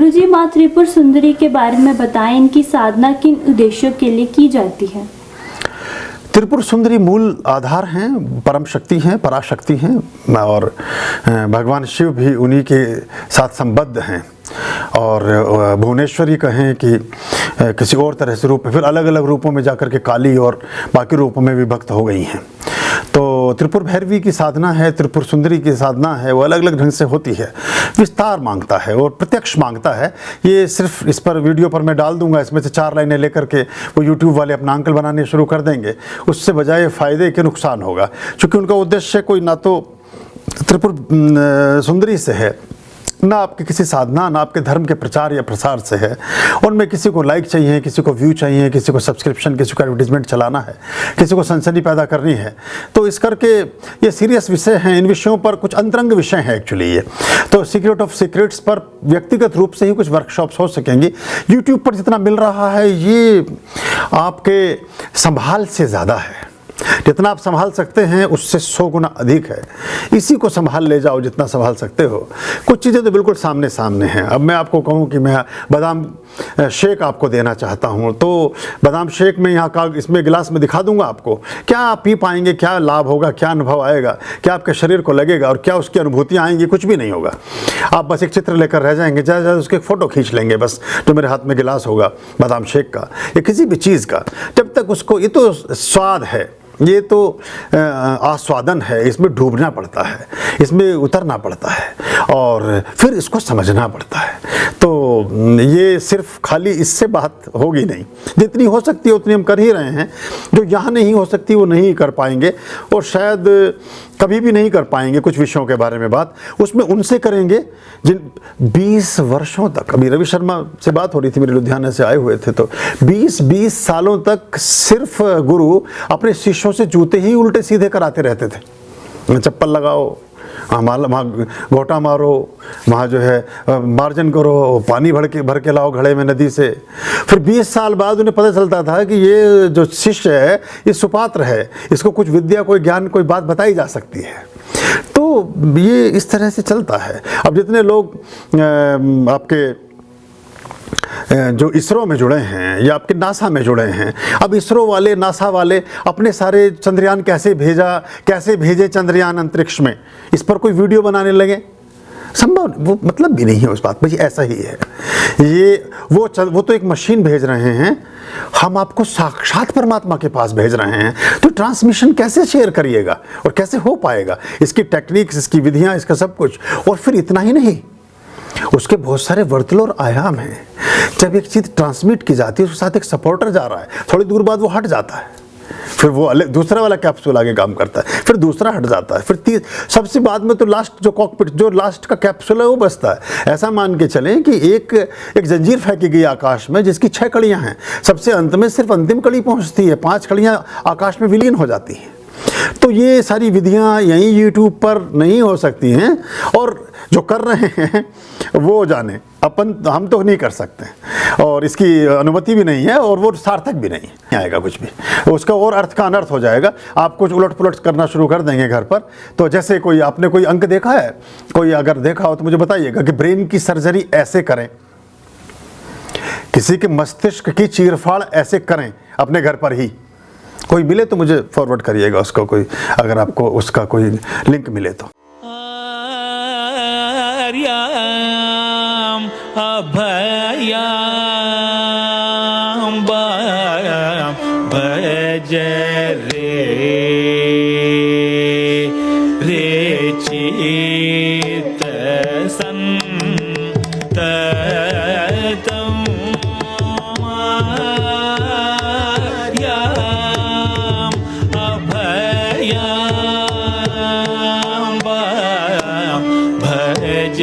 गुरुजी, माँ त्रिपुर सुंदरी के बारे में बताएं, इनकी साधना किन उद्देश्यों के लिए की जाती है? त्रिपुर सुंदरी मूल आधार हैं, परम शक्ति हैं, पराशक्ति हैं और भगवान शिव भी उन्हीं के साथ संबद्ध हैं। और भुवनेश्वरी कहें कि किसी और तरह से रूप, फिर अलग अलग रूपों में जाकर के काली और बाकी रूपों में विभक्त हो गई हैं। तो त्रिपुर भैरवी की साधना है, त्रिपुर सुंदरी की साधना है, वो अलग अलग ढंग से होती है, विस्तार मांगता है और प्रत्यक्ष मांगता है। ये सिर्फ इस पर वीडियो पर मैं डाल दूंगा, इसमें से 4 लाइनें लेकर के वो यूट्यूब वाले अपना अंकल बनाने शुरू कर देंगे, उससे बजाय फ़ायदे के नुकसान होगा। क्योंकि उनका उद्देश्य कोई ना तो त्रिपुर सुंदरी से है, ना आपके किसी साधना, ना आपके धर्म के प्रचार या प्रसार से है। उनमें किसी को लाइक चाहिए, किसी को व्यू चाहिए, किसी को सब्सक्रिप्शन, किसी को एडवर्टीजमेंट चलाना है, किसी को सनसनी पैदा करनी है। तो इस करके ये सीरियस विषय हैं, इन विषयों पर कुछ अंतरंग विषय हैं एक्चुअली ये। तो सीक्रेट ऑफ सीक्रेट्स पर व्यक्तिगत रूप से ही कुछ वर्कशॉप्स हो सकेंगी। यूट्यूब पर जितना मिल रहा है ये आपके संभाल से ज़्यादा है, जितना आप संभाल सकते हैं उससे 100 गुना अधिक है। इसी को संभाल ले जाओ जितना संभाल सकते हो। कुछ चीज़ें तो बिल्कुल सामने सामने हैं। अब मैं आपको कहूँ कि मैं बादाम शेक आपको देना चाहता हूँ, तो बादाम शेक में यहाँ का इसमें गिलास में दिखा दूंगा आपको, क्या आप पी पाएंगे, क्या लाभ होगा, क्या अनुभव आएगा, क्या आपके शरीर को लगेगा और क्या उसकी अनुभूतियाँ आएंगी? कुछ भी नहीं होगा। आप बस एक चित्र लेकर रह जाएंगे, ज़्यादा ज़्यादा उसके फ़ोटो खींच लेंगे बस, जो मेरे हाथ में गिलास होगा बादाम शेक का या किसी भी चीज़ का। जब तक उसको, ये तो स्वाद है, ये तो आस्वादन है, इसमें डूबना पड़ता है, इसमें उतरना पड़ता है और फिर इसको समझना पड़ता है। तो ये सिर्फ खाली इससे बात होगी नहीं, जितनी हो सकती है उतनी हम कर ही रहे हैं। जो यहाँ नहीं हो सकती वो नहीं कर पाएंगे और शायद कभी भी नहीं कर पाएंगे। कुछ विषयों के बारे में बात उसमें उनसे करेंगे जिन 20 वर्षों तक, अभी रवि शर्मा से बात हो रही थी, मेरे लुधियाना से आए हुए थे, तो 20 सालों तक सिर्फ गुरु अपने शिष्यों से जूते ही उल्टे सीधे कराते रहते थे। चप्पल लगाओ, वहाँ गोटा मारो, वहाँ जो है मार्जन करो, पानी भर के लाओ घड़े में नदी से। फिर 20 साल बाद उन्हें पता चलता था कि ये जो शिष्य है ये सुपात्र है, इसको कुछ विद्या, कोई ज्ञान, कोई बात बताई जा सकती है। तो ये इस तरह से चलता है। अब जितने लोग आपके जो इसरो में जुड़े हैं या आपके नासा में जुड़े हैं, अब इसरो वाले, नासा वाले अपने सारे चंद्रयान कैसे भेजे चंद्रयान अंतरिक्ष में, इस पर कोई वीडियो बनाने लगे? संभव, वो मतलब भी नहीं है उस बात में। ऐसा ही है ये, वो तो एक मशीन भेज रहे हैं, हम आपको साक्षात परमात्मा के पास भेज रहे हैं। तो ट्रांसमिशन कैसे शेयर करिएगा और कैसे हो पाएगा? इसकी टेक्निक्स, इसकी विधियाँ, इसका सब कुछ। और फिर इतना ही नहीं, उसके बहुत सारे वर्तुल और आयाम हैं। जब एक चीज़ ट्रांसमिट की जाती है उसके साथ एक सपोर्टर जा रहा है, थोड़ी दूर बाद वो हट जाता है, फिर वो अलग दूसरा वाला कैप्सूल आगे काम करता है, फिर दूसरा हट जाता है, फिर सबसे बाद में तो लास्ट जो कॉकपिट, जो लास्ट का कैप्सूल है वो बचता है। ऐसा मान के चलें कि एक जंजीर फेंकी गई आकाश में जिसकी 6 कड़ियाँ हैं, सबसे अंत में सिर्फ अंतिम कड़ी पहुँचती है, 5 कड़ियाँ आकाश में विलीन हो जाती हैं। तो ये सारी विधियाँ यहीं यूट्यूब पर नहीं हो सकती हैं, और जो कर रहे हैं वो जाने, हम तो नहीं कर सकते और इसकी अनुमति भी नहीं है और वो सार्थक भी नहीं आएगा कुछ भी, उसका और अर्थ का अनर्थ हो जाएगा। आप कुछ उलट पुलट करना शुरू कर देंगे घर पर। तो जैसे आपने कोई अंक देखा है, कोई अगर देखा हो तो मुझे बताइएगा कि ब्रेन की सर्जरी ऐसे करें, किसी के मस्तिष्क की चीरफाड़ ऐसे करें अपने घर पर ही। कोई मिले तो मुझे फॉरवर्ड करिएगा उसको, कोई अगर आपको उसका कोई लिंक मिले तो। भज रे चित संत भज